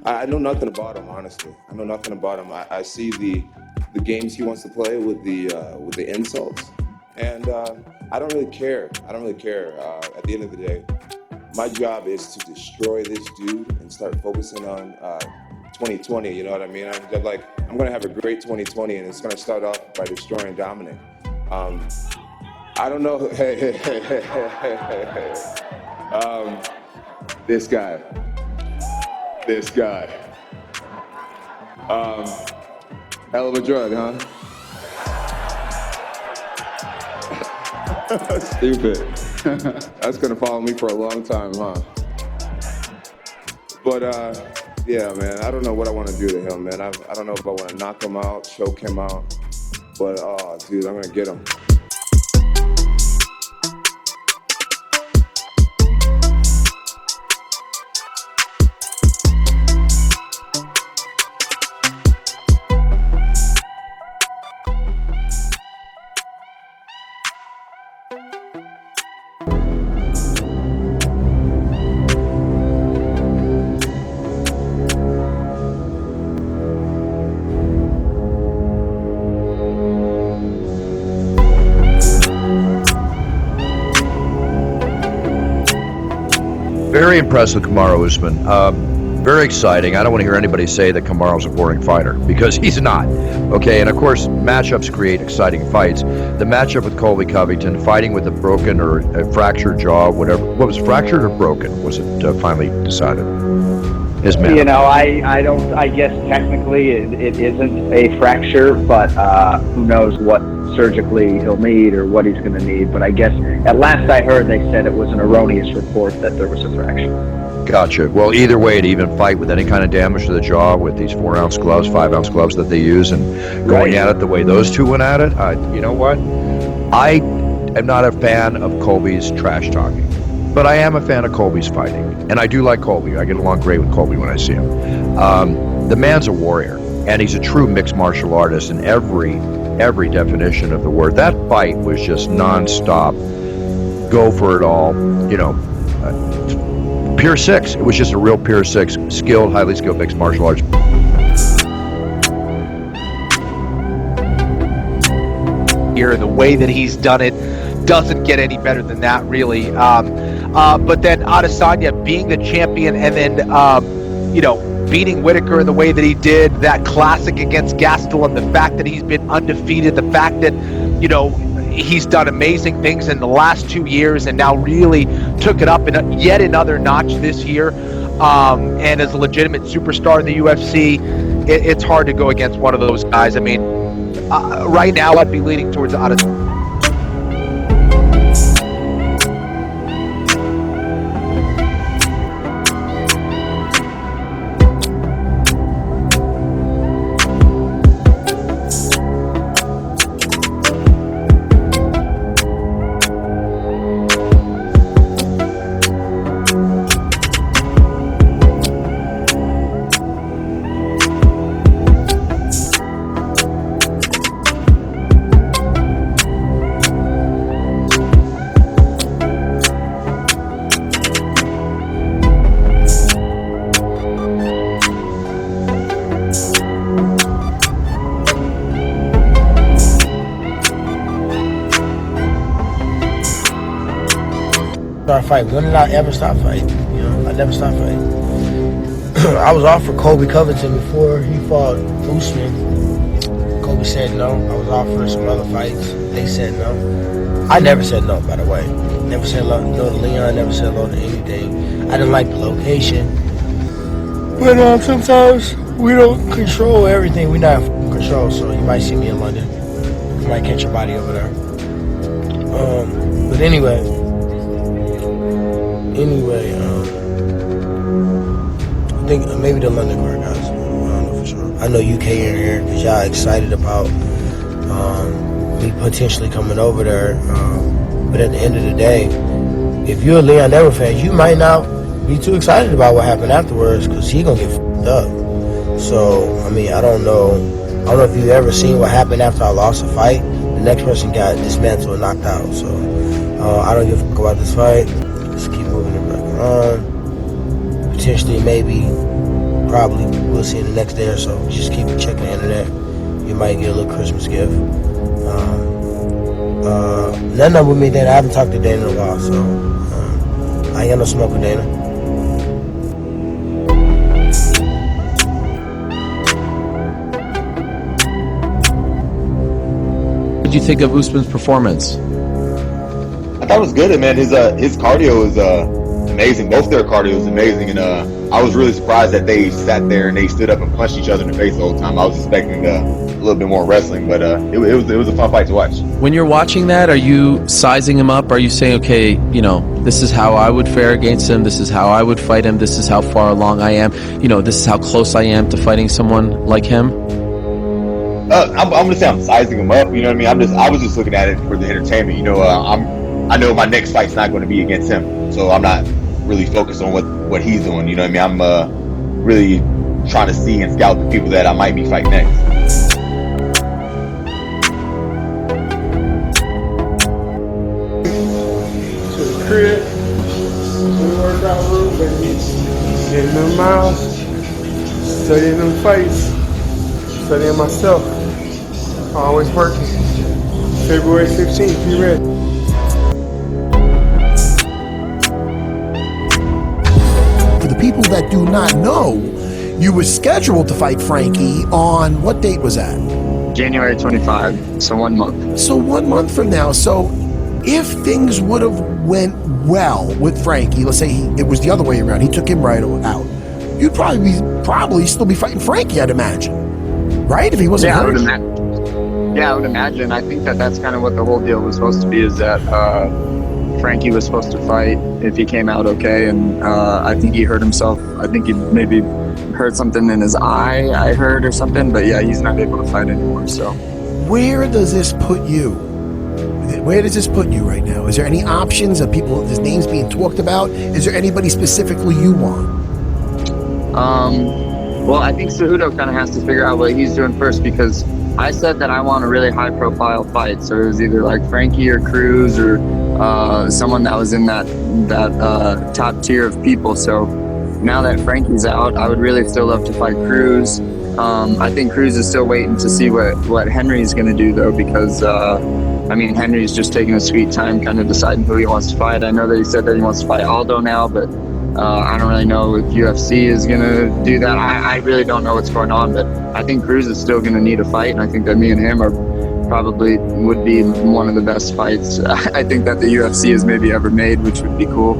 I know nothing about him, honestly. I know nothing about him. I see the games he wants to play with the insults, and I don't really care. I don't really care. At the end of the day, my job is to destroy this dude and start focusing on 2020. You know what I mean? I'm gonna have a great 2020, and it's gonna start off by destroying Dominic. I don't know. This guy. Hell of a drug, huh? Stupid. That's gonna follow me for a long time, huh? But yeah, man, I don't know what I want to do to him, man. I don't know if I want to knock him out, choke him out, but dude, I'm gonna get him. Very impressed with Kamaru Usman. Very exciting. I don't want to hear anybody say that Kamaru's a boring fighter, because he's not. Okay, and of course, matchups create exciting fights. The matchup with Colby Covington, fighting with a broken or a fractured jaw, whatever. What was fractured or broken? Was it finally decided? His man. You know, I guess technically it isn't a fracture, but who knows what surgically he'll need or what he's going to need. But I guess at last I heard they said it was an erroneous report that there was a fracture. Gotcha. Well, either way, to even fight with any kind of damage to the jaw with these 4-ounce gloves, 5-ounce gloves that they use, and going at it the way those two went at it, you know what? I am not a fan of Colby's trash talking, but I am a fan of Colby's fighting, and I do like Colby. I get along great with Colby when I see him. The man's a warrior, and he's a true mixed martial artist in every definition of the word. That fight was just nonstop, go for it all, you know, pure six. It was just a real pure six, skilled, highly skilled mixed martial arts. Here, the way that he's done it doesn't get any better than that, really. But then Adesanya being the champion, and then you know, beating Whitaker in the way that he did, that classic against Gastelum, the fact that he's been undefeated, the fact that, you know, he's done amazing things in the last 2 years and now really took it up in yet another notch this year. And as a legitimate superstar in the UFC, it's hard to go against one of those guys. I mean, right now I'd be leaning towards Adesanya. Fight. When did I ever stop fighting? You know, I never stopped fighting. I was offered Colby Covington before he fought Usman. Colby said no. I was offered some other fights. They said no. I never said no, by the way. Never said no to Leon. Never said no to anything. I didn't like the location. But sometimes we don't control everything. We're not in control, so you might see me in London. You might catch your body over there. But anyway, I think maybe the London card guys. I don't know for sure. I know UK in here because y'all excited about me potentially coming over there. But at the end of the day, if you're a Leon Edwards fan, you might not be too excited about what happened afterwards because he gonna get f***ed up. So I mean, I don't know if you've ever seen what happened after I lost a fight. The next person got dismantled and knocked out. So I don't give a fuck about this fight. Let's keep moving it back on. Potentially, maybe Probably. We'll see in the next day or so. Just keep checking the internet. You might get a little Christmas gift. None of them with me, Dana. I haven't talked to Dana in a while, so I ain't got no smoke with Dana. What did you think of Usman's performance? I thought it was good, man. His cardio is amazing. Both their cardio is amazing, and I was really surprised that they sat there and they stood up and punched each other in the face the whole time. I was expecting a little bit more wrestling, but it was a fun fight to watch. When you're watching that, are you sizing him up? Are you saying, okay, this is how I would fare against him. This is how I would fight him. This is how far along I am. This is how close I am to fighting someone like him. I'm gonna say I'm sizing him up. You know what I mean? I was just looking at it for the entertainment. I know my next fight's not going to be against him, so I'm not really focused on what he's doing. You know what I mean? I'm really trying to see and scout the people that I might be fighting next. To the crib, to the workout room, baby. Getting them miles, studying them fights, studying myself. Always working. February 16th, be ready. For the people that do not know, you were scheduled to fight Frankie on, what date was that? January 25, so 1 month. So 1 month from now. So if things would have went well with Frankie, let's say it was the other way around, he took him right out, you'd probably still be fighting Frankie, I'd imagine. Right? If he wasn't hurt? I would imagine. I think that's kind of what the whole deal was supposed to be, is that Frankie was supposed to fight if he came out okay, and I think he hurt himself. I think he maybe hurt something in his eye, I heard, or something, but yeah, he's not able to fight anymore. So where does this put you? Where does this put you right now? Is there any options of people, his name's being talked about? Is there anybody specifically you want? Well, I think Cejudo kind of has to figure out what he's doing first, because I said that I want a really high-profile fight, so it was either like Frankie or Cruz or someone that was in that top tier of people. So now that Frankie's out, I would really still love to fight Cruz. I think Cruz is still waiting to see what Henry's going to do, though, because Henry's just taking a sweet time kind of deciding who he wants to fight. I know that he said that he wants to fight Aldo now, but I don't really know if UFC is going to do that. I really don't know what's going on, but I think Cruz is still going to need a fight, and I think that me and him probably would be one of the best fights I think that the UFC has maybe ever made, which would be cool.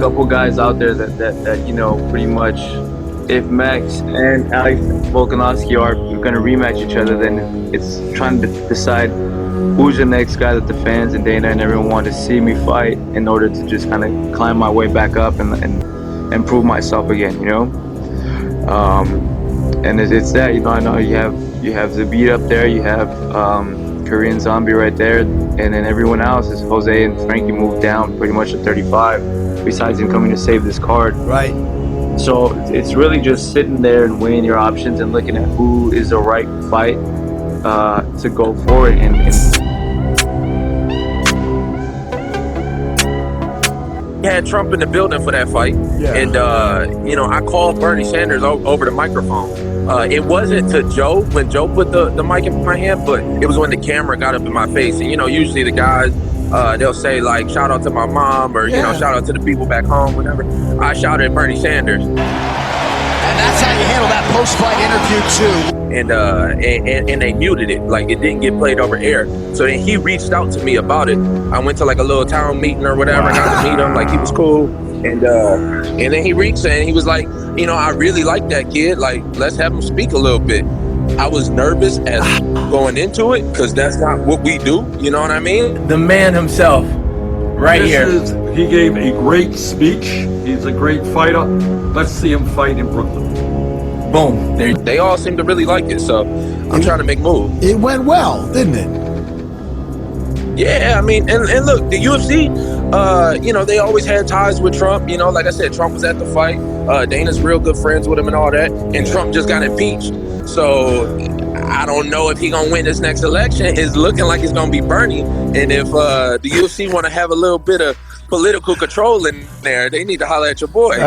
Couple guys out there that pretty much, if Max and Alex Volkanovski are going to rematch each other, then it's trying to decide who's the next guy that the fans and Dana and everyone want to see me fight in order to just kind of climb my way back up and prove myself again, and it's that, I know you have Zabit up there, you have Korean Zombie right there, and then everyone else is Jose and Frankie moved down pretty much at 35. Besides him coming to save this card. Right. So it's really just sitting there and weighing your options and looking at who is the right fight to go forward. And had Trump in the building for that fight. Yeah. And, I called Bernie Sanders over the microphone. It wasn't to Joe when Joe put the mic in my hand, but it was when the camera got up in my face. And, usually the guys, they'll say, like, shout out to my mom or, shout out to the people back home, whatever. I shouted at Bernie Sanders. And that's how you handle that post-fight interview, too. And they muted it. Like, it didn't get played over air. So then he reached out to me about it. I went to, like, a little town meeting or whatever. I got to meet him. Like, he was cool. And then he reached and he was like, I really like that kid. Like, let's have him speak a little bit. I was nervous as going into it because that's not what we do. You know what I mean? The man himself, right here. He gave a great speech. He's a great fighter. Let's see him fight in Brooklyn. Boom. There. They all seem to really like it, so I'm trying to make moves. It went well, didn't it? Yeah, I mean, and look, the UFC, they always had ties with Trump. Like I said, Trump was at the fight. Dana's real good friends with him and all that. And Trump just got impeached. So I don't know if he's going to win this next election. It's looking like it's going to be Bernie. And if the UFC want to have a little bit of political control in there, they need to holler at your boy.